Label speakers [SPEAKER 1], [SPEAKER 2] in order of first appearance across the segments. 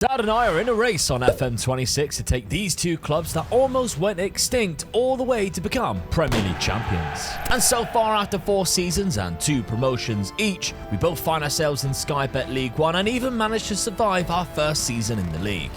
[SPEAKER 1] Dad and I are in a race on FM26 to take these two clubs that almost went extinct all the way to become Premier League champions. And so far, after 4 seasons and 2 promotions each, we both find ourselves in Sky Bet League One and even managed to survive our first season in the league.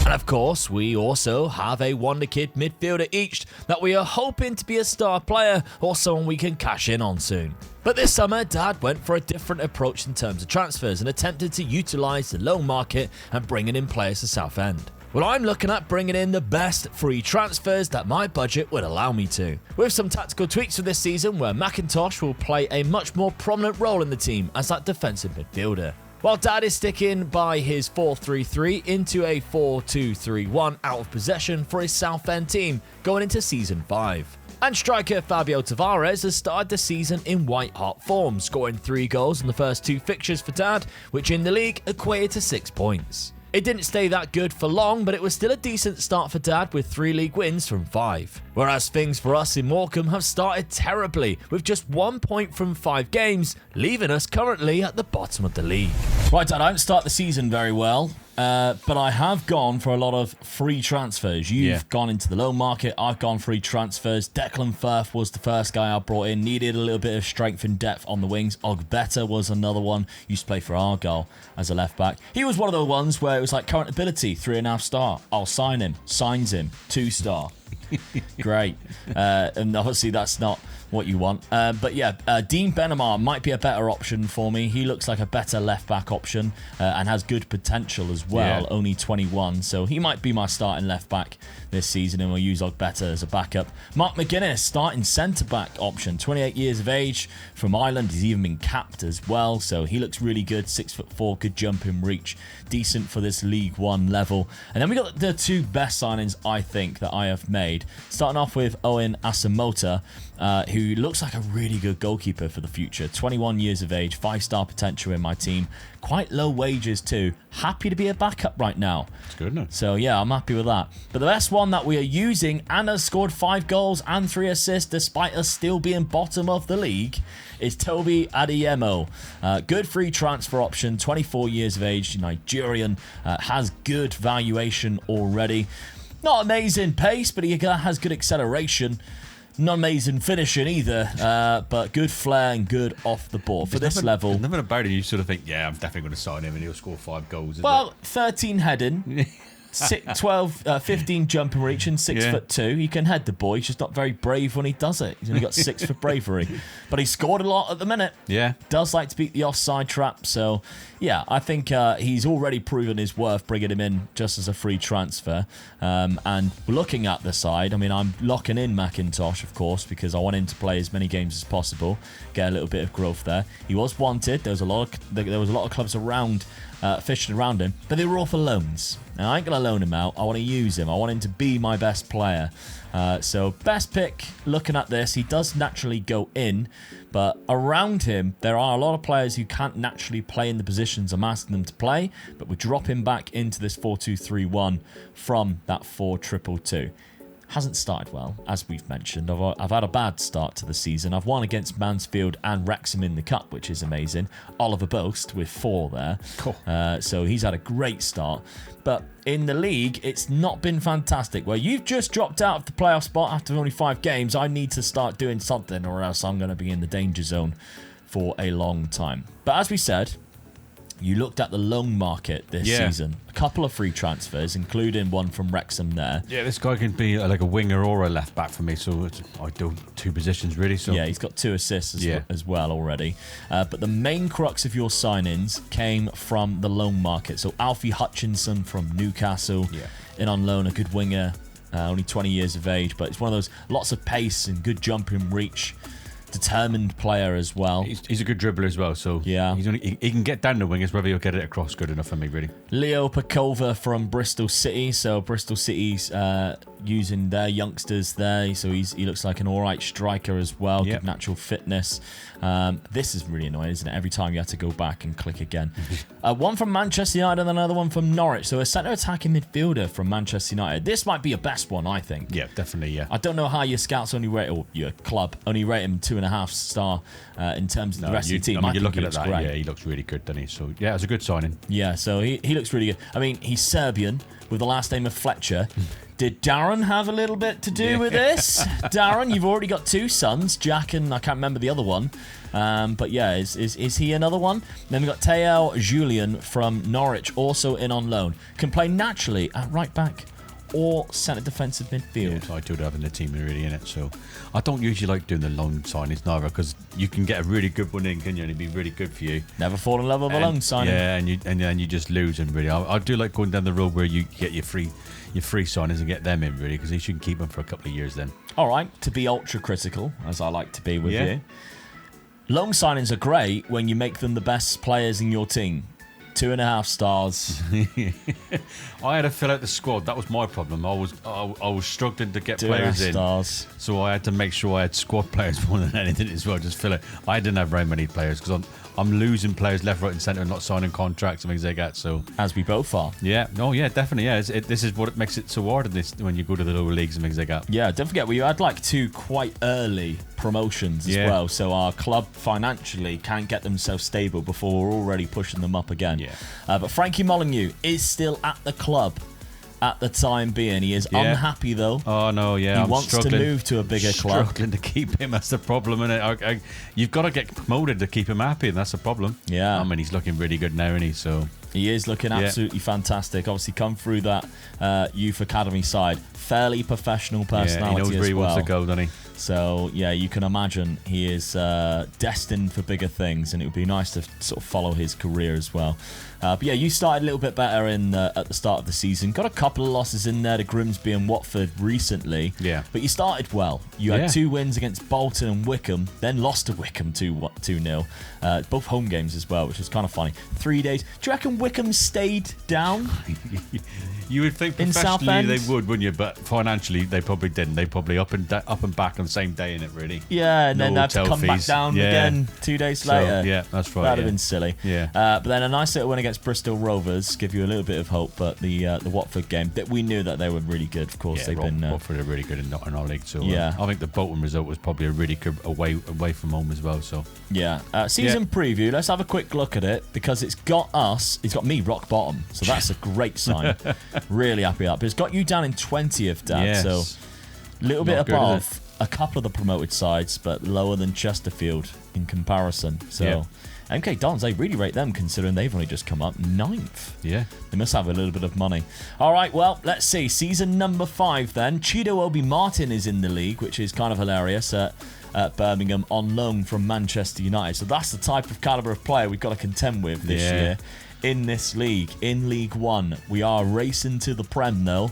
[SPEAKER 1] And of course, we also have a Wonderkid midfielder each that we are hoping to be a star player or someone we can cash in on soon. But this summer, Dad went for a different approach in terms of transfers and attempted to utilise the loan market and bringing in players to Southend. Well, I'm looking at bringing in the best free transfers that my budget would allow me to, with some tactical tweaks for this season where McIntosh will play a much more prominent role in the team as that defensive midfielder, while Dad is sticking by his 4-3-3 into a 4-2-3-1 out of possession for his Southend team going into Season 5. And striker Fabio Tavares has started the season in white-hot form, scoring 3 goals in the first 2 fixtures for Dad, which in the league equated to 6 points. It didn't stay that good for long, but it was still a decent start for Dad with 3 league wins from 5. Whereas things for us in Morecambe have started terribly, with just 1 point from 5 games, leaving us currently at the bottom of the league. Right, Dad, I don't start the season very well, but I have gone for a lot of free transfers. You've gone into the loan market, I've gone free transfers. Declan Firth was the first guy I brought in, needed a little bit of strength and depth on the wings. Ogbeta was another one, used to play for Argyle as a left back. He was one of the ones where it was like current ability, 3.5 star. I'll sign him, signs him, 2 star. Great. And obviously that's not what you want. But yeah, Dean Benamar might be a better option for me. He looks like a better left-back option and has good potential as well, only 21. So he might be my starting left-back this season, and we'll use Ogbeta as a backup. Mark McGuinness, starting centre-back option, 28 years of age, from Ireland. He's even been capped as well, so he looks really good, 6'4", good jumping reach, decent for this League One level. And then we got the 2 best signings, I think, that I have made. Starting off with Owen Asamoah, who looks like a really good goalkeeper for the future. 21 years of age, 5-star potential in my team. Quite low wages too. Happy to be a backup right now.
[SPEAKER 2] It's good, isn't it?
[SPEAKER 1] So yeah, I'm happy with that. But the best one that we are using and has scored 5 goals and 3 assists despite us still being bottom of the league is Toby Adeyemo. Good free transfer option, 24 years of age, Nigerian, has good valuation already. Not amazing pace, but he has good acceleration. Not amazing finishing either, but good flair and good off the ball for this level.
[SPEAKER 2] There's nothing about it you sort of think, yeah, I'm definitely going to sign him and he'll score 5 goals.
[SPEAKER 1] Well, 13 heading, 15 jumping reach and 6'2". He can head the ball. He's just not very brave when he does it. He's only got 6 for bravery, but he scored a lot at the minute. Yeah, does like to beat the offside trap. So yeah, I think he's already proven his worth bringing him in just as a free transfer. And looking at the side, I mean, I'm locking in McIntosh, of course, because I want him to play as many games as possible, get a little bit of growth there. He was wanted. There was a lot of clubs around. Fishing around him, but they were all for loans. Now, I ain't going to loan him out. I want to use him. I want him to be my best player. So best pick, looking at this, he does naturally go in, but around him, there are a lot of players who can't naturally play in the positions I'm asking them to play, but we drop him back into this 4-2-3-1 from that 4-2-2-2. Hasn't started well, as we've mentioned. I've had a bad start to the season. I've won against Mansfield and Wrexham in the Cup, which is amazing. Oliver Boast with 4 there. Cool. So he's had a great start. But in the league, it's not been fantastic. Where you've just dropped out of the playoff spot after only 5 games, I need to start doing something or else I'm going to be in the danger zone for a long time. But as we said, you looked at the loan market this season. A couple of free transfers, including one from Wrexham there. Yeah,
[SPEAKER 2] this guy can be like a winger or a left back for me, so I do 2 positions really. So
[SPEAKER 1] yeah, he's got 2 assists as well already. But the main crux of your signings came from the loan market. So Alfie Hutchinson from Newcastle, in on loan, a good winger, only 20 years of age, but it's one of those lots of pace and good jumping reach. Determined player as well.
[SPEAKER 2] He's a good dribbler as well, so yeah, he can get down the wingers, whether he'll get it across good enough for me, really.
[SPEAKER 1] Leo Pakova from Bristol City, so Bristol City's using their youngsters there, so he looks like an alright striker as well, good natural fitness. This is really annoying, isn't it? Every time you have to go back and click again. One from Manchester United and another one from Norwich, so a centre attacking midfielder from Manchester United. This might be your best one, I think.
[SPEAKER 2] Yeah, definitely, yeah.
[SPEAKER 1] I don't know how your scouts only rate, or your club only rate him 2.5 2.5 star in terms of the rest of the team.
[SPEAKER 2] I mean, you're
[SPEAKER 1] think
[SPEAKER 2] looking
[SPEAKER 1] he
[SPEAKER 2] at that.
[SPEAKER 1] great.
[SPEAKER 2] Yeah, he looks really good, doesn't he? So yeah, it's a good signing.
[SPEAKER 1] Yeah, so he looks really good. I mean, he's Serbian with the last name of Fletcher. Did Darren have a little bit to do with this? Darren, you've already got 2 sons, Jack and I can't remember the other one. But yeah, is he another one? Then we've got Teo Julian from Norwich, also in on loan. Can play naturally at right back or centre defensive midfield.
[SPEAKER 2] Yeah, I do have in the team really in it. So I don't usually like doing the loan signings neither, because you can get a really good one in, can you? And it'd be really good for you.
[SPEAKER 1] Never fall in love with a loan signing.
[SPEAKER 2] Yeah, and then you just lose them really. I do like going down the road where you get your free signings and get them in really, because you should keep them for a couple of years then.
[SPEAKER 1] All right, to be ultra critical, as I like to be with you. Loan signings are great when you make them the best players in your team. 2.5 stars.
[SPEAKER 2] I had to fill out the squad. That was my problem. I was struggling to get players in.
[SPEAKER 1] 2.5 stars.
[SPEAKER 2] So I had to make sure I had squad players more than anything as well. Just fill it. I didn't have very many players because I'm losing players left, right, and centre, and not signing contracts and things like that. So
[SPEAKER 1] as we both are.
[SPEAKER 2] Yeah. No. Yeah. Definitely. Yeah. This is what makes it so hard in this when you go to the lower leagues and things like that.
[SPEAKER 1] Yeah. Don't forget we had like 2 quite early promotions as well. So our club financially can't get themselves stable before we're already pushing them up again.
[SPEAKER 2] Yeah.
[SPEAKER 1] But Frankie Molyneux is still at the club at the time being. He is unhappy though.
[SPEAKER 2] Oh no, yeah.
[SPEAKER 1] He wants to move to a bigger club.
[SPEAKER 2] Struggling to keep him. That's the problem, innit? You've got to get promoted to keep him happy, and that's the problem.
[SPEAKER 1] Yeah.
[SPEAKER 2] I mean, he's looking really good now, isn't he? So
[SPEAKER 1] he is looking absolutely fantastic. Obviously, come through that youth academy side. Fairly professional personality.
[SPEAKER 2] He knows where he wants to go, doesn't he?
[SPEAKER 1] So, yeah, you can imagine he is destined for bigger things, and it would be nice to sort of follow his career as well. But yeah, you started a little bit better at the start of the season. Got a couple of losses in there to Grimsby and Watford recently.
[SPEAKER 2] Yeah.
[SPEAKER 1] But you started well. You had 2 wins against Bolton and Wickham, then lost to Wickham 2-0. Both home games as well, which was kind of funny. 3 days. Do you reckon Wickham stayed down?
[SPEAKER 2] You would think professionally they would, wouldn't you? But financially, they probably didn't. They probably up and back on the same day, in it really.
[SPEAKER 1] Yeah, and then they have to come back down again 2 days later.
[SPEAKER 2] Yeah, that's right.
[SPEAKER 1] That'd have been silly.
[SPEAKER 2] Yeah.
[SPEAKER 1] But then a nice little win against Bristol Rovers, give you a little bit of hope. But the Watford game, that we knew that they were really good. Of course, they've been.
[SPEAKER 2] Watford are really good in our league. So I think the Bolton result was probably a really good away from home as well. So
[SPEAKER 1] yeah. Season preview. Let's have a quick look at it, because it's got me rock bottom. So that's a great sign. Really happy with that. But it's got you down in 20th, Dad.
[SPEAKER 2] Yes.
[SPEAKER 1] So a little bit above a couple of the promoted sides, but lower than Chesterfield in comparison. So MK Dons, they really rate them, considering they've only just come up 9th.
[SPEAKER 2] Yeah.
[SPEAKER 1] They must have a little bit of money. All right, well, let's see. Season number 5 then. Chido Obi Martin is in the league, which is kind of hilarious. At Birmingham on loan from Manchester United. So that's the type of calibre of player we've got to contend with this year in this league, in League One. We are racing to the Prem, though.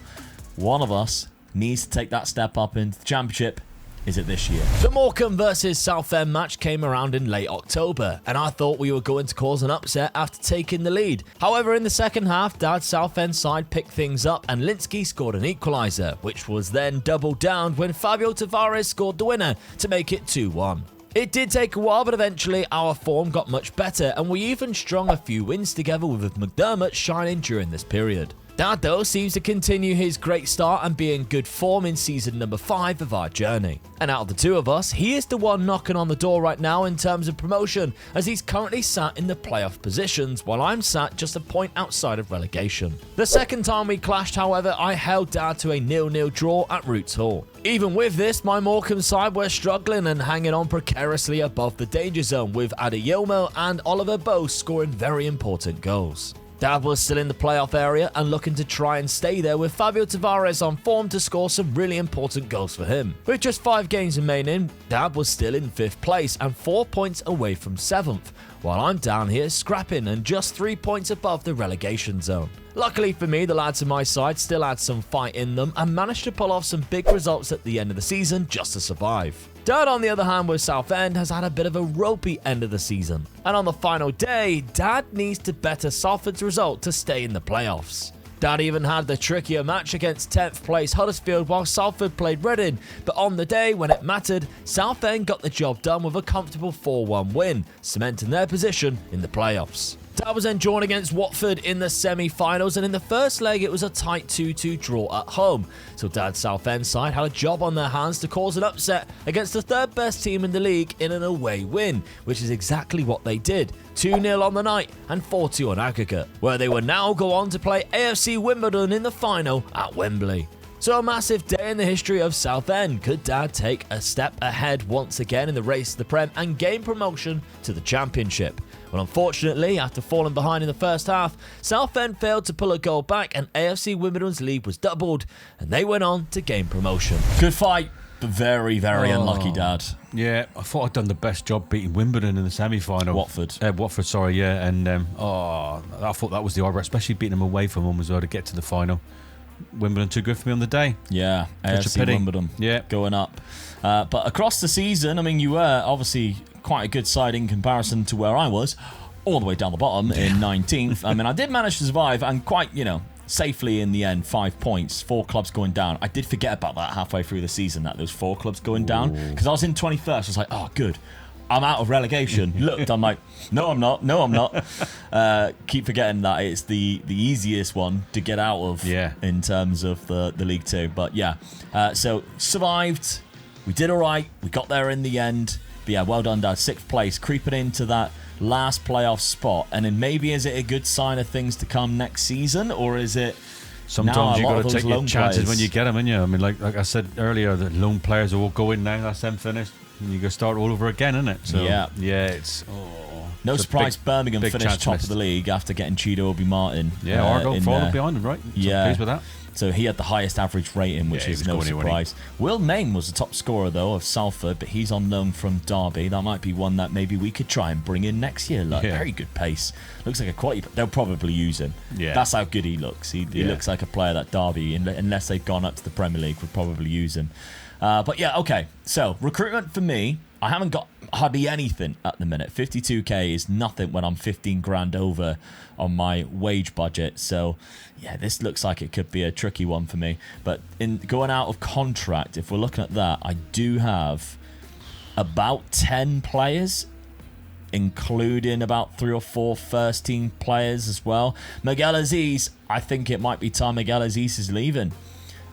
[SPEAKER 1] One of us needs to take that step up into the Championship. Is it this year? The Morecambe versus Southend match came around in late October, and I thought we were going to cause an upset after taking the lead. However, in the second half, Dad's Southend side picked things up, and Linsky scored an equaliser, which was then doubled down when Fabio Tavares scored the winner to make it 2-1. It did take a while, but eventually our form got much better, and we even strung a few wins together, with McDermott shining during this period. Dad, though, seems to continue his great start and be in good form in season number 5 of our journey. And out of the 2 of us, he is the one knocking on the door right now in terms of promotion, as he's currently sat in the playoff positions, while I'm sat just a point outside of relegation. The second time we clashed, however, I held Dad to a 0-0 draw at Roots Hall. Even with this, my Morecambe side were struggling and hanging on precariously above the danger zone, with Adeyomo and Oliver both scoring very important goals. Dad was still in the playoff area and looking to try and stay there, with Fabio Tavares on form to score some really important goals for him. With just 5 games remaining, Dad was still in 5th place and 4 points away from 7th, while I'm down here scrapping and just 3 points above the relegation zone. Luckily for me, the lads on my side still had some fight in them and managed to pull off some big results at the end of the season just to survive. Dad, on the other hand, with Southend, has had a bit of a ropey end of the season. And on the final day, Dad needs to better Salford's result to stay in the playoffs. Dad even had the trickier match against 10th place Huddersfield while Salford played Reading, but on the day when it mattered, Southend got the job done with a comfortable 4-1 win, cementing their position in the playoffs. Dad was then drawn against Watford in the semi-finals, and in the first leg it was a tight 2-2 draw at home. So Dad's Southend side had a job on their hands to cause an upset against the third best team in the league in an away win, which is exactly what they did. 2-0 on the night and 4-2 on aggregate, where they would now go on to play AFC Wimbledon in the final at Wembley. So a massive day in the history of Southend. Could Dad take a step ahead once again in the race to the Prem and gain promotion to the Championship? Well, unfortunately, after falling behind in the first half, Southend failed to pull a goal back and AFC Wimbledon's lead was doubled and they went on to gain promotion.
[SPEAKER 3] Good fight, but very, very unlucky, Dad.
[SPEAKER 2] Yeah, I thought I'd done the best job beating Wimbledon in the semi-final. Watford, sorry, yeah. And I thought that was the hard, especially beating them away from home as well to get to the final. Wimbledon too good for me on the day.
[SPEAKER 3] Yeah,
[SPEAKER 2] Such a
[SPEAKER 3] AFC
[SPEAKER 2] pity.
[SPEAKER 3] Wimbledon going up. But across the season, I mean, you were obviously quite a good side in comparison to where I was, all the way down the bottom in 19th. I mean, I did manage to survive and quite, safely in the end, 5 points, 4 clubs going down. I did forget about that halfway through the season, that those 4 clubs going down, because I was in 21st. I was like, oh, good. I'm out of relegation. Looked, I'm like, no, I'm not. Keep forgetting that it's the easiest one to get out of in terms of the League Two. But yeah, so survived. We did all right. We got there in the end. But yeah, well done, Dad. 6th place, creeping into that last playoff spot. And then maybe is it a good sign of things to come next season, or is it?
[SPEAKER 2] Sometimes you got to take your chances
[SPEAKER 3] players
[SPEAKER 2] when you get them, innit? I mean, like I said earlier, the lone players will go in now. That's them finished. And you got to start all over again, isn't it? So, yeah, it's
[SPEAKER 3] no surprise. Birmingham finished top of the league after getting Chido Obi Martin.
[SPEAKER 2] Yeah, Argo falling behind him, right? So pleased with that.
[SPEAKER 3] So he had the highest average rating, which is no surprise. Will Main was the top scorer though of Salford, but he's on loan from Derby. That might be one that maybe we could try and bring in next year. Very good pace. Looks like a quality. They'll probably use him. Yeah, that's how good he looks. He looks like a player that Derby, unless they've gone up to the Premier League, would probably use him. But yeah, okay. So recruitment for me, I haven't got hardly anything at the minute. 52k is nothing when I'm 15 grand over on my wage budget. So yeah, this looks like it could be a tricky one for me. But in going out of contract, if we're looking at that, I do have about 10 players, including about 3 or 4 first team players as well. Miguel Aziz, I think it might be time Miguel Aziz is leaving.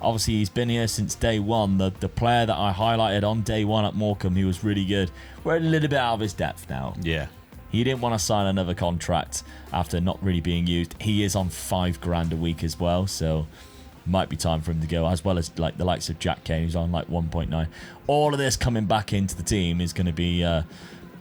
[SPEAKER 3] Obviously, he's been here since day one. The player that I highlighted on day one at Morecambe, he was really good. We're a little bit out of his depth now. Yeah. He didn't want to sign another contract after not really being used. He is on 5 grand a week as well, so might be time for him to go, as well as like the likes of Jack Kane, who's on like 1.9. All of this coming back into the team is going to be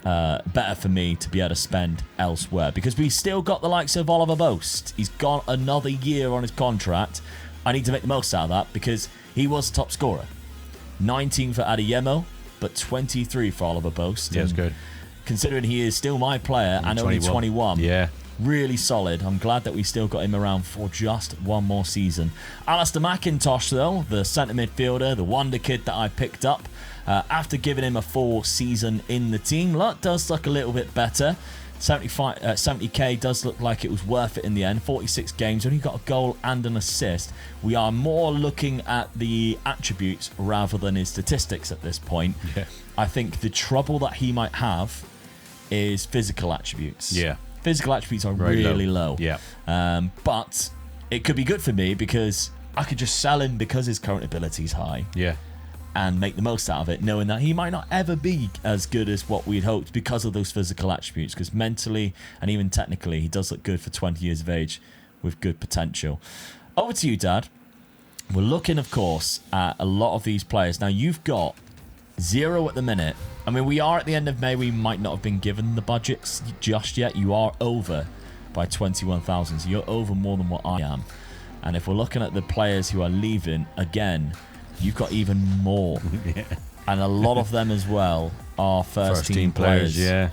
[SPEAKER 3] better for me to be able to spend elsewhere, because we still got the likes of Oliver Boast. He's got another year on his contract. I need to make the most out of that because he was top scorer. 19 for Adeyemo, but 23 for Oliver Boast.
[SPEAKER 2] Yeah, that's good.
[SPEAKER 3] Considering he is still my player and only 21. Yeah. Really solid. I'm glad that we still got him around for just one more season. Alistair McIntosh, though, the centre midfielder, the Wonderkid that I picked up, after giving him a full season in the team, does look a little bit better. 70k does look like it was worth it in the end. 46 games, only got a goal and an assist. We are more looking at the attributes rather than his statistics at this point. Yeah. I think the trouble that he might have is physical attributes. Yeah. Physical attributes are really low. Yeah. But it could be good for me because I could just sell him because his current ability is high. Yeah. And make the most out of it, knowing that he might not ever be as good as what we'd hoped because of those physical attributes, because mentally and even technically he does look good for 20 years of age with good potential. Over to you, Dad. We're looking, of course, at a lot of these players. Now, you've got 0 at the minute. I mean, we are at the end of May. We might not have been given the budgets just yet. You are over by 21,000, so you're over more than what I am. And if we're looking at the players who are leaving, again, you've got even more. Yeah. And a lot of them as well are first team players. Yeah.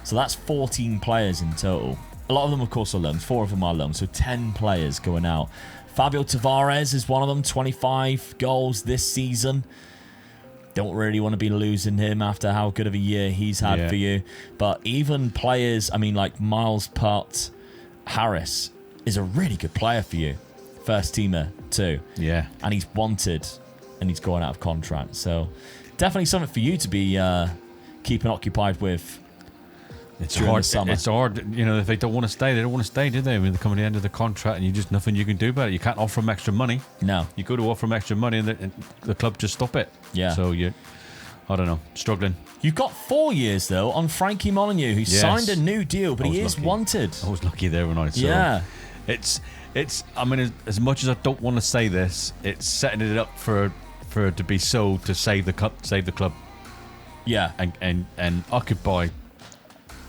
[SPEAKER 3] So that's 14 players in total. A lot of them, of course, are loans. 4 of them are loans. So 10 players going out. Fabio Tavares is one of them. 25 goals this season. Don't really want to be losing him after how good of a year he's had for you. But even players, I mean, like Miles Putt Harris is a really good player for you. First teamer too. Yeah. And he's wanted and he's going out of contract. So definitely something for you to be keeping occupied with
[SPEAKER 2] It's hard. It's hard. You know, if they don't want to stay, they don't want to stay, do they? When they come to the end of the contract, and you just nothing you can do about it. You can't offer them extra money.
[SPEAKER 3] No,
[SPEAKER 2] you go to offer them extra money, and the club just stop it.
[SPEAKER 3] Yeah.
[SPEAKER 2] So I don't know, struggling.
[SPEAKER 3] You've got 4 years though on Frankie Molyneux, who signed a new deal, but he is wanted.
[SPEAKER 2] I was lucky there when I saw.
[SPEAKER 3] Yeah.
[SPEAKER 2] It's. I mean, as much as I don't want to say this, it's setting it up for it to be sold to save the club.
[SPEAKER 3] Yeah.
[SPEAKER 2] And I could buy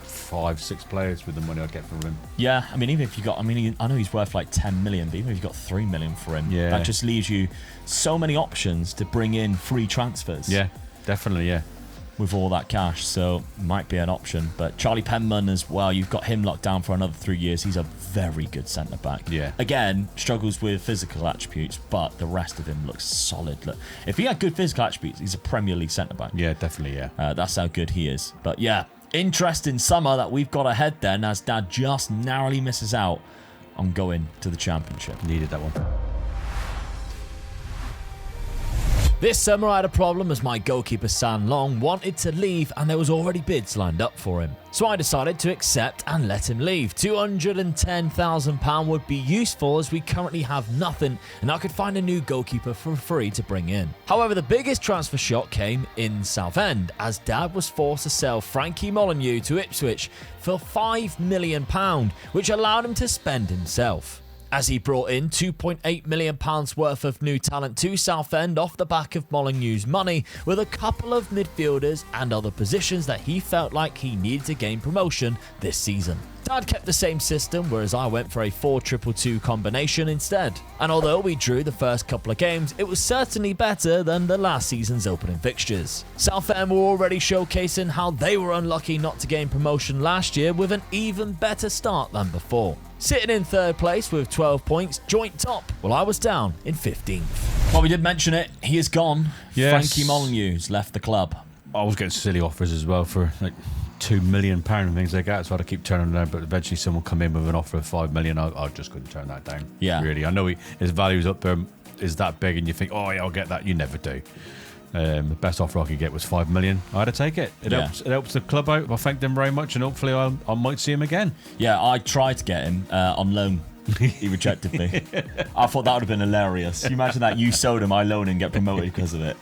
[SPEAKER 2] 5-6 players with the money I'd get from him.
[SPEAKER 3] Yeah, I mean, even if you got, I know he's worth like 10 million, but even if you got 3 million for him, that just leaves you so many options to bring in free transfers.
[SPEAKER 2] Yeah, definitely, yeah.
[SPEAKER 3] With all that cash, so might be an option. But Charlie Penman as well, you've got him locked down for another 3 years. He's a very good centre back.
[SPEAKER 2] Yeah.
[SPEAKER 3] Again, struggles with physical attributes, but the rest of him looks solid. Look, if he had good physical attributes, he's a Premier League centre back.
[SPEAKER 2] Yeah, definitely. Yeah.
[SPEAKER 3] That's how good he is. But yeah, interesting summer that we've got ahead then, as Dad just narrowly misses out on going to the Championship.
[SPEAKER 2] Needed that one.
[SPEAKER 1] This summer I had a problem as my goalkeeper San Long wanted to leave and there was already bids lined up for him. So I decided to accept and let him leave. £210,000 would be useful as we currently have nothing and I could find a new goalkeeper for free to bring in. However, the biggest transfer shock came in Southend as Dad was forced to sell Frankie Molyneux to Ipswich for £5 million, which allowed him to spend himself, as he brought in £2.8 million worth of new talent to Southend off the back of Molyneux's money, with a couple of midfielders and other positions that he felt like he needed to gain promotion this season. Dad kept the same system, whereas I went for a 4-2-2 combination instead. And although we drew the first couple of games, it was certainly better than the last season's opening fixtures. Southend were already showcasing how they were unlucky not to gain promotion last year, with an even better start than before. Sitting in third place with 12 points, joint top, while I was down in 15th.
[SPEAKER 3] Well, we did mention it. He is gone.
[SPEAKER 2] Yes.
[SPEAKER 3] Frankie Molyneux's left the club.
[SPEAKER 2] I was getting silly offers as well for like £2 million and things like that, so I had to keep turning them down. But eventually, someone come in with an offer of $5 million. I just couldn't turn that down.
[SPEAKER 3] Yeah,
[SPEAKER 2] really. I know his value's up there, is that big, and you think, oh yeah, I'll get that. You never do. The best offer I could get was $5 million. I had to take it. It helps the club out. I thank them very much, and hopefully I might see him again.
[SPEAKER 3] Yeah, I tried to get him on loan. He rejected me. I thought that would have been hilarious. You imagine that, you sold him, I loan and get promoted because of it.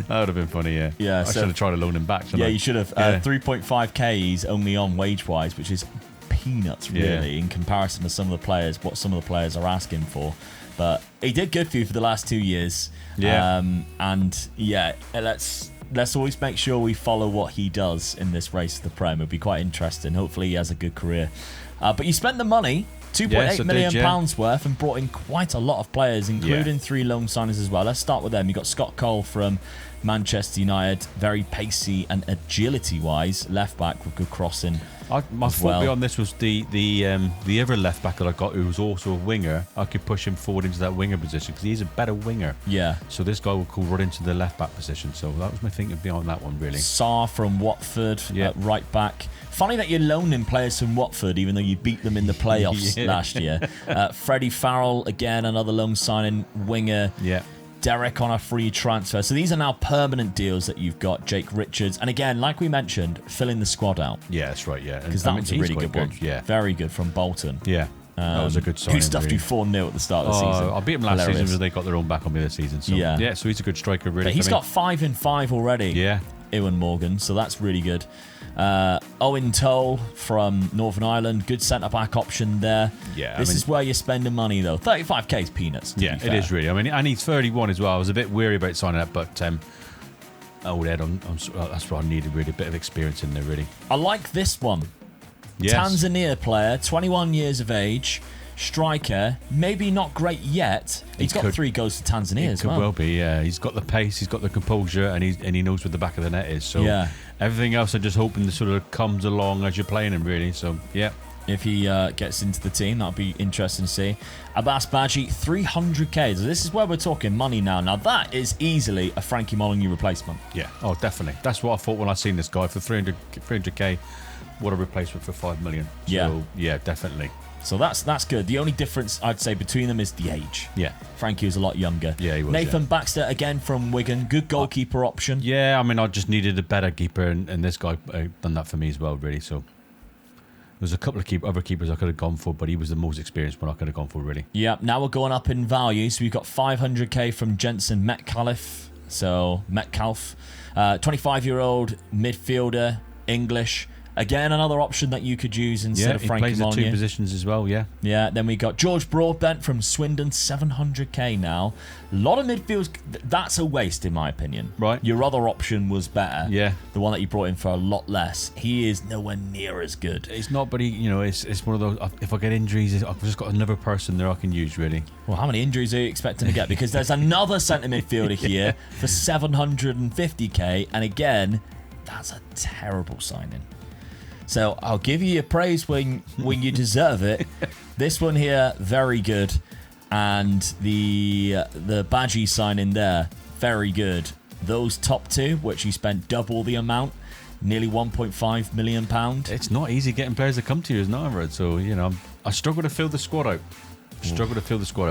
[SPEAKER 2] That would have been funny, yeah.
[SPEAKER 3] Yeah,
[SPEAKER 2] I should have tried to loan him back.
[SPEAKER 3] Yeah, you should have. 3.5k he's only on wage-wise, which is peanuts, really, in comparison to some of the players are asking for. But he did good for you for the last 2 years.
[SPEAKER 2] Yeah.
[SPEAKER 3] And yeah, let's always make sure we follow what he does in this race of the Prem. It'll be quite interesting. Hopefully he has a good career. But you spent the money, £2.8 million pounds worth, and brought in quite a lot of players, including 3 loan signings as well. Let's start with them. You got Scott Cole from Manchester United, very pacey and agility-wise, left back with good crossing.
[SPEAKER 2] My thought beyond this was the other left back that I got, who was also a winger. I could push him forward into that winger position because he's a better winger.
[SPEAKER 3] Yeah.
[SPEAKER 2] So this guy would call right into the left back position. So that was my thinking beyond that one, really.
[SPEAKER 3] Sarr from Watford, right back. Funny that you're loaning players from Watford, even though you beat them in the playoffs last year. Freddie Farrell, again, another loan signing, winger.
[SPEAKER 2] Yeah.
[SPEAKER 3] Derek on a free transfer. So these are now permanent deals that you've got. Jake Richards. And again, like we mentioned, filling the squad out.
[SPEAKER 2] Yeah, that's right, yeah.
[SPEAKER 3] Because that was a really good one.
[SPEAKER 2] Yeah.
[SPEAKER 3] Very good from Bolton.
[SPEAKER 2] Yeah. That was a good sign.
[SPEAKER 3] Who stuffed you 4-0 at the start of the season.
[SPEAKER 2] I beat him last season, but they got their own back on me this season. So, yeah, so he's a good striker, really.
[SPEAKER 3] But he's got 5 in 5 already.
[SPEAKER 2] Yeah.
[SPEAKER 3] Ewan Morgan, so that's really good. Owen Toll from Northern Ireland, good centre-back option there.
[SPEAKER 2] Yeah,
[SPEAKER 3] this is where you're spending money, though. 35k is peanuts.
[SPEAKER 2] Yeah, it is really. I mean, and he's 31 as well. I was a bit weary about signing that, but old Ed, that's what I needed, really. A bit of experience in there, really.
[SPEAKER 3] I like this one. Yes. Tanzania player, 21 years of age, striker, maybe not great yet. He's got 3 goals to Tanzania as well.
[SPEAKER 2] Could well be, yeah. He's got the pace, he's got the composure, and he knows where the back of the net is. So everything else, I'm just hoping sort of comes along as you're playing him, really. So, yeah.
[SPEAKER 3] If he gets into the team, that'll be interesting to see. Abbas Badji, 300k. So this is where we're talking money now. Now, that is easily a Frankie Molyneux replacement.
[SPEAKER 2] Yeah, oh, definitely. That's what I thought when I seen this guy for 300k. What a replacement for $5 million. So, yeah, definitely.
[SPEAKER 3] So that's good. The only difference I'd say between them is the age.
[SPEAKER 2] Yeah.
[SPEAKER 3] Frankie was a lot younger.
[SPEAKER 2] Yeah, he was.
[SPEAKER 3] Nathan Baxter, again from Wigan. Good goalkeeper option.
[SPEAKER 2] Yeah, I mean, I just needed a better keeper, and this guy done that for me as well, really. So, There's a couple of other keepers I could have gone for, but he was the most experienced one I could have gone for, really.
[SPEAKER 3] Yeah, now we're going up in value. So we've got 500k from Jensen Metcalf. So, Metcalf. 25-year-old midfielder, English. Again, another option that you could use instead of Frankie Molyneux.
[SPEAKER 2] Yeah, he plays the two positions as well, yeah.
[SPEAKER 3] Yeah, then we got George Broadbent from Swindon, 700k now. A lot of midfields, that's a waste in my opinion.
[SPEAKER 2] Right.
[SPEAKER 3] Your other option was better.
[SPEAKER 2] Yeah.
[SPEAKER 3] The one that you brought in for a lot less. He is nowhere near as good.
[SPEAKER 2] It's not, but it's one of those, if I get injuries, I've just got another person there I can use, really.
[SPEAKER 3] Well, how many injuries are you expecting to get? Because there's another centre midfielder here for 750k, and again, that's a terrible signing. So I'll give you your praise when you deserve it. This one here, very good. And the Badgie signing there, very good. Those top two, which he spent double the amount, nearly £1.5 million.
[SPEAKER 2] It's not easy getting players to come to you, isn't it, Everett? So, I struggle to fill the squad out.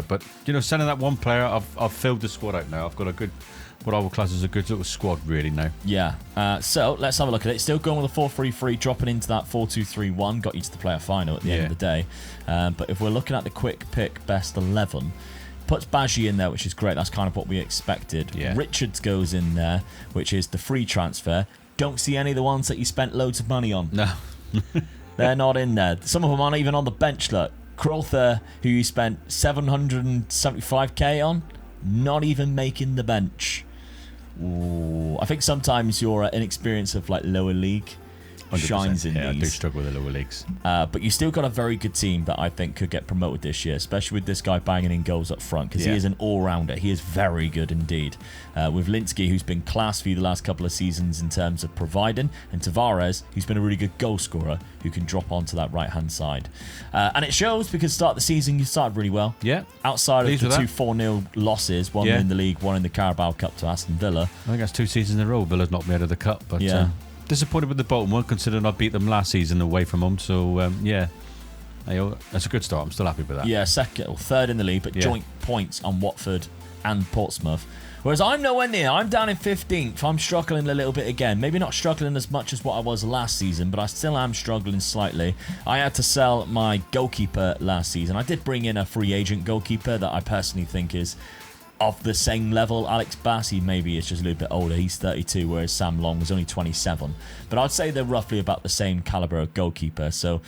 [SPEAKER 2] But, sending that one player, I've filled the squad out now. I've got a good... what I would class as a good little squad, really, now.
[SPEAKER 3] Yeah. So let's have a look at it. Still going with a 4-3-3, dropping into that 4-2-3-1. Got you to the player final at the end of the day. But if we're looking at the quick pick best 11, puts Badgie in there, which is great. That's kind of what we expected.
[SPEAKER 2] Yeah.
[SPEAKER 3] Richards goes in there, which is the free transfer. Don't see any of the ones that you spent loads of money on.
[SPEAKER 2] No.
[SPEAKER 3] They're not in there. Some of them aren't even on the bench, look. Crowther, who you spent 775k on, not even making the bench. Ooh, I think sometimes your inexperience of lower league
[SPEAKER 2] 100%.
[SPEAKER 3] shines in these.
[SPEAKER 2] I do struggle with the lower leagues.
[SPEAKER 3] But you still got a very good team that I think could get promoted this year, especially with this guy banging in goals up front, because he is an all-rounder. He is very good indeed. With Linsky, who's been class for you the last couple of seasons in terms of providing, and Tavares, who's been a really good goal scorer who can drop onto that right-hand side. And it shows because start of the season, you started really well.
[SPEAKER 2] Yeah.
[SPEAKER 3] Outside of the 2 4-0 losses, one in the league, one in the Carabao Cup to Aston Villa.
[SPEAKER 2] I think that's 2 seasons in a row. Villa's knocked me out of the cup, but... disappointed with the bottom one, considering I beat them last season away from home. So, that's a good start. I'm still happy with that.
[SPEAKER 3] Yeah, second or third in the league, but joint points on Watford and Portsmouth. Whereas I'm nowhere near. I'm down in 15th. I'm struggling a little bit again. Maybe not struggling as much as what I was last season, but I still am struggling slightly. I had to sell my goalkeeper last season. I did bring in a free agent goalkeeper that I personally think is of the same level. Alex Bassey maybe is just a little bit older. He's 32, whereas Sam Long was only 27. But I'd say they're roughly about the same caliber of goalkeeper. So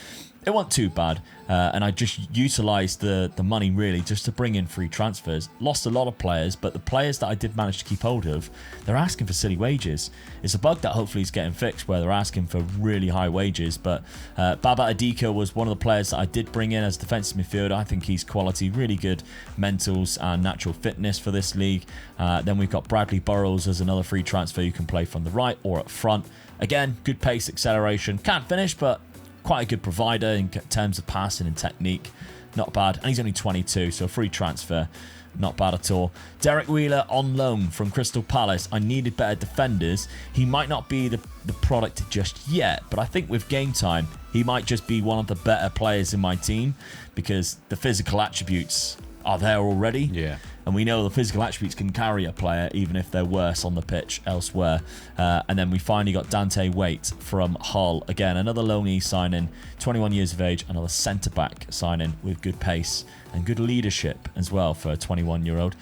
[SPEAKER 3] it wasn't too bad. And I just utilised the money really just to bring in free transfers. Lost a lot of players, but the players that I did manage to keep hold of, they're asking for silly wages. It's a bug that hopefully is getting fixed where they're asking for really high wages. But Baba Adika was one of the players that I did bring in as defensive midfielder. I think he's quality, really good mentals and natural fitness for this league. Then we've got Bradley Burrows as another free transfer. You can play from the right or up front. Again, good pace, acceleration. Can't finish, but quite a good provider in terms of passing and technique. Not bad. And he's only 22, so a free transfer. Not bad at all. Derek Wheeler on loan from Crystal Palace. I needed better defenders. He might not be the product just yet, but I think with game time, he might just be one of the better players in my team because the physical attributes are there already.
[SPEAKER 2] Yeah.
[SPEAKER 3] And we know the physical attributes can carry a player even if they're worse on the pitch elsewhere. And then we finally got Dante Waite from Hull. Again, another loanee signing, 21 years of age, another centre-back signing with good pace and good leadership as well for a 21-year-old.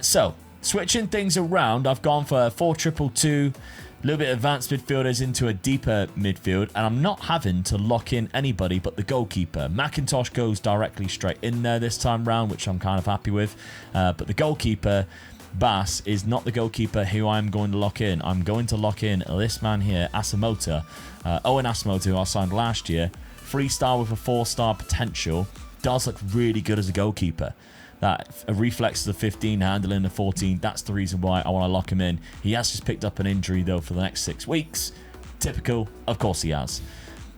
[SPEAKER 3] So, switching things around, I've gone for 4-2-2, a little bit advanced midfielders into a deeper midfield, and I'm not having to lock in anybody but the goalkeeper. McIntosh goes directly straight in there this time round, which I'm kind of happy with. But the goalkeeper, Bass, is not the goalkeeper who I'm going to lock in. I'm going to lock in this man here, Asamoah. Owen Asamoah, who I signed last year. 3-star with a 4-star potential. Does look really good as a goalkeeper. That a reflex of the 15, handling the 14, that's the reason why I want to lock him in. He has just picked up an injury, though, for the next 6 weeks. Typical. Of course he has.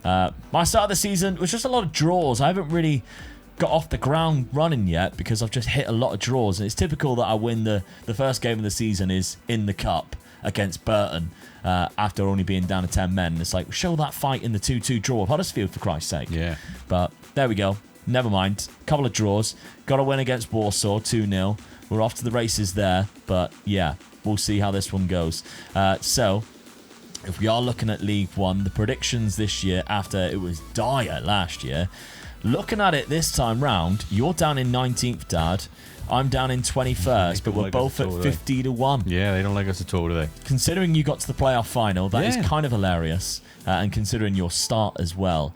[SPEAKER 3] My start of the season was just a lot of draws. I haven't really got off the ground running yet because I've just hit a lot of draws. And it's typical that I win the first game of the season is in the Cup against Burton after only being down to 10 men. And it's like, show that fight in the 2-2 draw of Huddersfield, for Christ's sake.
[SPEAKER 2] Yeah.
[SPEAKER 3] But there we go. Never mind. Couple of draws. Got a win against Warsaw, 2-0. We're off to the races there. But yeah, we'll see how this one goes. So if we are looking at League One, the predictions this year after it was dire last year, looking at it this time round, you're down in 19th, Dad. I'm down in 21st, but we're both at 50 to 1.
[SPEAKER 2] Yeah, they don't like us at all, do they?
[SPEAKER 3] Considering you got to the playoff final, that is kind of hilarious. And considering your start as well.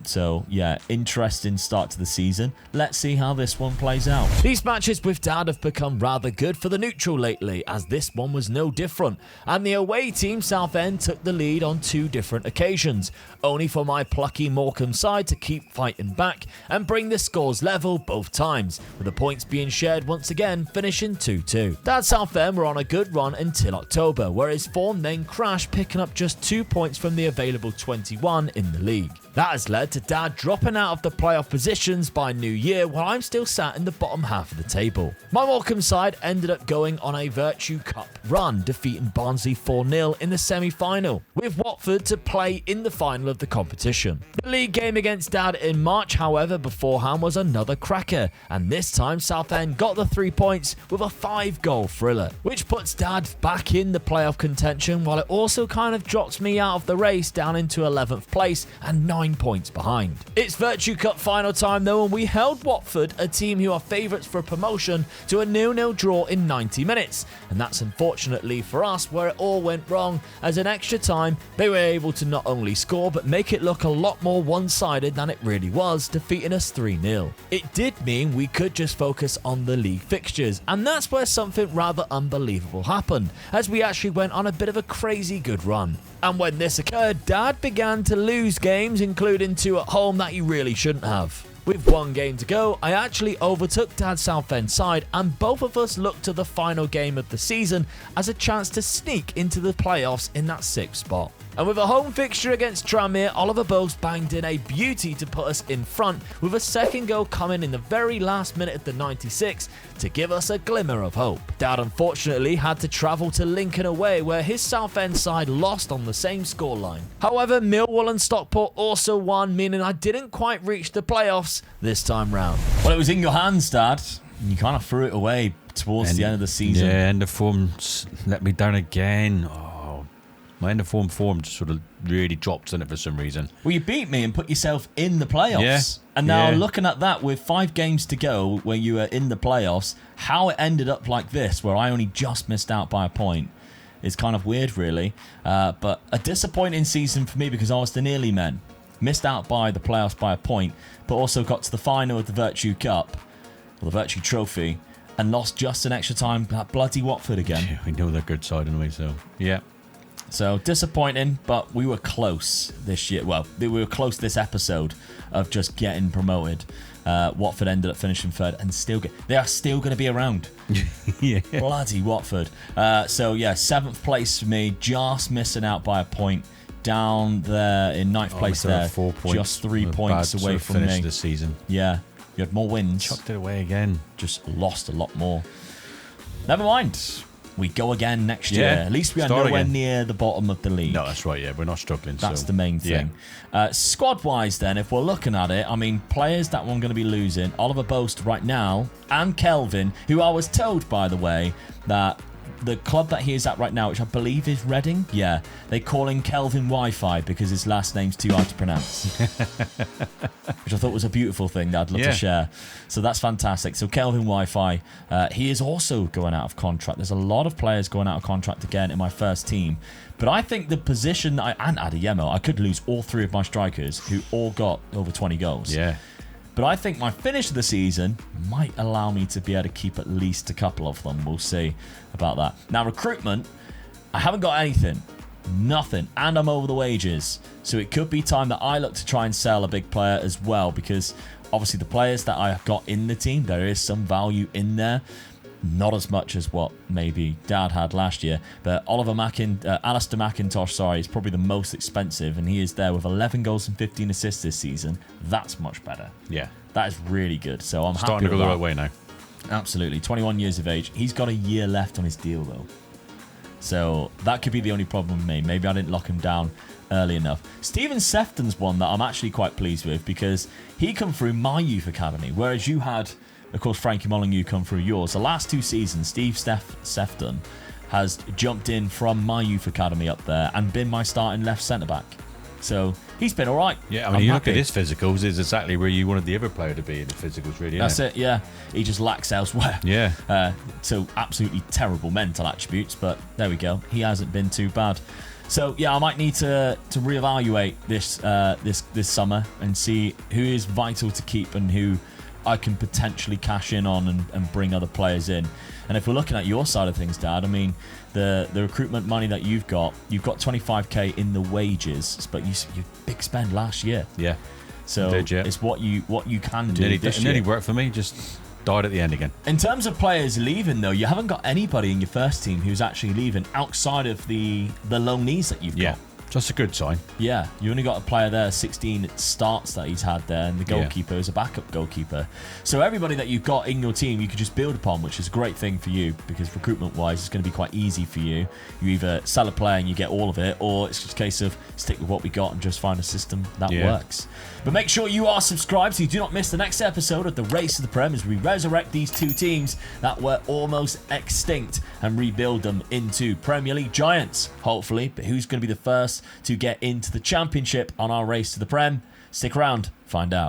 [SPEAKER 3] So, yeah, interesting start to the season. Let's see how this one plays out.
[SPEAKER 1] These matches with Dad have become rather good for the neutral lately, as this one was no different. And the away team, Southend, took the lead on 2 different occasions, only for my plucky Morecambe side to keep fighting back and bring the scores level both times, with the points being shared once again, finishing 2-2. Dad Southend were on a good run until October, where his form then crashed, picking up just 2 points from the available 21 in the league. That has led to Dad dropping out of the playoff positions by New Year, while I'm still sat in the bottom half of the table. My Morecambe side ended up going on a Virtue Cup run, defeating Barnsley 4-0 in the semi-final, with Watford to play in the final of the competition. The league game against Dad in March, however, beforehand was another cracker, and this time Southend got the 3 points with a 5-goal thriller, which puts Dad back in the playoff contention, while it also kind of drops me out of the race down into 11th place and 9 points behind. It's Virtue Cup final time though, and we held Watford, a team who are favourites for promotion, to a 0-0 draw in 90 minutes, and that's unfortunately for us where it all went wrong, as in extra time they were able to not only score but make it look a lot more one-sided than it really was, defeating us 3-0. It did mean we could just focus on the league fixtures, and that's where something rather unbelievable happened, as we actually went on a bit of a crazy good run. And when this occurred, Dad began to lose games, including 2 at home that he really shouldn't have. With 1 game to go, I actually overtook Dad's Southend side, and both of us looked to the final game of the season as a chance to sneak into the playoffs in that 6th spot. And with a home fixture against Tranmere, Oliver Bose banged in a beauty to put us in front, with a second goal coming in the very last minute of the 96th to give us a glimmer of hope. Dad unfortunately had to travel to Lincoln away, where his Southend side lost on the same scoreline. However, Millwall and Stockport also won, meaning I didn't quite reach the playoffs this time round.
[SPEAKER 3] Well, it was in your hands, Dad. You kind of threw it away towards the end of the season.
[SPEAKER 2] Yeah, end of form let me down again. My end of form just sort of really dropped in it for some reason.
[SPEAKER 3] Well, you beat me and put yourself in the playoffs.
[SPEAKER 2] Yeah.
[SPEAKER 3] And now looking at that with 5 games to go where you were in the playoffs, how it ended up like this, where I only just missed out by a point, is kind of weird, really. But a disappointing season for me, because I was the nearly men. Missed out by the playoffs by a point, but also got to the final of the Virtue Cup, or the Virtue Trophy, and lost just an extra time at bloody Watford again.
[SPEAKER 2] Yeah, we know they're good side anyway, so yeah.
[SPEAKER 3] So disappointing, but we were close this year. Well, we were close this episode of just getting promoted. Watford ended up finishing 3rd, and they are still going to be around.
[SPEAKER 2] Yeah.
[SPEAKER 3] Bloody Watford. So yeah, 7th place for me, just missing out by a point. Down there in 9th place there,
[SPEAKER 2] 4 points,
[SPEAKER 3] just 3 points away from me.
[SPEAKER 2] This season.
[SPEAKER 3] Yeah, you had more wins.
[SPEAKER 2] Chucked it away again.
[SPEAKER 3] Just lost a lot more. Never mind. We go again next year. At least we are nowhere near the bottom of the league.
[SPEAKER 2] No, that's right, yeah. We're not struggling.
[SPEAKER 3] That's the main thing. Yeah. Squad-wise then, if we're looking at it, I mean, players that we're going to be losing, Oliver Boast right now, and Kelvin, who I was told, by the way, that the club that he is at right now, which I believe is Reading, they call him Kelvin Wi-Fi because his last name's too hard to pronounce. Which I thought was a beautiful thing that I'd love to share. So that's fantastic. So Kelvin Wi-Fi, he is also going out of contract. There's a lot of players going out of contract again in my first team. But I think the position, and Adeyemo, I could lose all 3 of my strikers who all got over 20 goals.
[SPEAKER 2] Yeah.
[SPEAKER 3] But I think my finish of the season might allow me to be able to keep at least a couple of them. We'll see about that. Now, recruitment, I haven't got anything. Nothing. And I'm over the wages. So it could be time that I look to try and sell a big player as well, because obviously the players that I got in the team, there is some value in there. Not as much as what maybe Dad had last year, but Alistair McIntosh, is probably the most expensive, and he is there with 11 goals and 15 assists this season. That's much better.
[SPEAKER 2] Yeah.
[SPEAKER 3] That is really good. So I'm
[SPEAKER 2] starting
[SPEAKER 3] happy
[SPEAKER 2] to go the right way now.
[SPEAKER 3] Absolutely. 21 years of age. He's got a year left on his deal, though. So that could be the only problem with me. Maybe I didn't lock him down early enough. Stephen Sefton's one that I'm actually quite pleased with, because he come through my youth academy, whereas you had, of course, Frankie Molyneux come through yours. The last 2 seasons, Steve Sefton has jumped in from my youth academy up there and been my starting left centre-back. So he's been all right.
[SPEAKER 2] Yeah, I mean, you look at his physicals, is exactly where you wanted the other player to be in the physicals, really.
[SPEAKER 3] That's it, yeah. He just lacks elsewhere.
[SPEAKER 2] Yeah.
[SPEAKER 3] So absolutely terrible mental attributes, but there we go. He hasn't been too bad. So yeah, I might need to reevaluate this summer and see who is vital to keep and who I can potentially cash in on and bring other players in. And if we're looking at your side of things, Dad, I mean, the recruitment money that you've got 25k in the wages, but you big spend last year.
[SPEAKER 2] Yeah.
[SPEAKER 3] So it's what you can do.
[SPEAKER 2] It nearly worked for me, just died at the end again.
[SPEAKER 3] In terms of players leaving, though, you haven't got anybody in your first team who's actually leaving outside of the loanees that you've got.
[SPEAKER 2] Yeah. That's a good sign.
[SPEAKER 3] Yeah, you only got a player there, 16 starts that he's had there, and the goalkeeper is a backup goalkeeper. So everybody that you've got in your team, you could just build upon, which is a great thing for you, because recruitment-wise, it's going to be quite easy for you. You either sell a player and you get all of it, or it's just a case of stick with what we got and just find a system that works. But make sure you are subscribed so you do not miss the next episode of the Race to the Prem as we resurrect these two teams that were almost extinct and rebuild them into Premier League giants, hopefully. But who's going to be the first to get into the Championship on our Race to the Prem? Stick around, find out.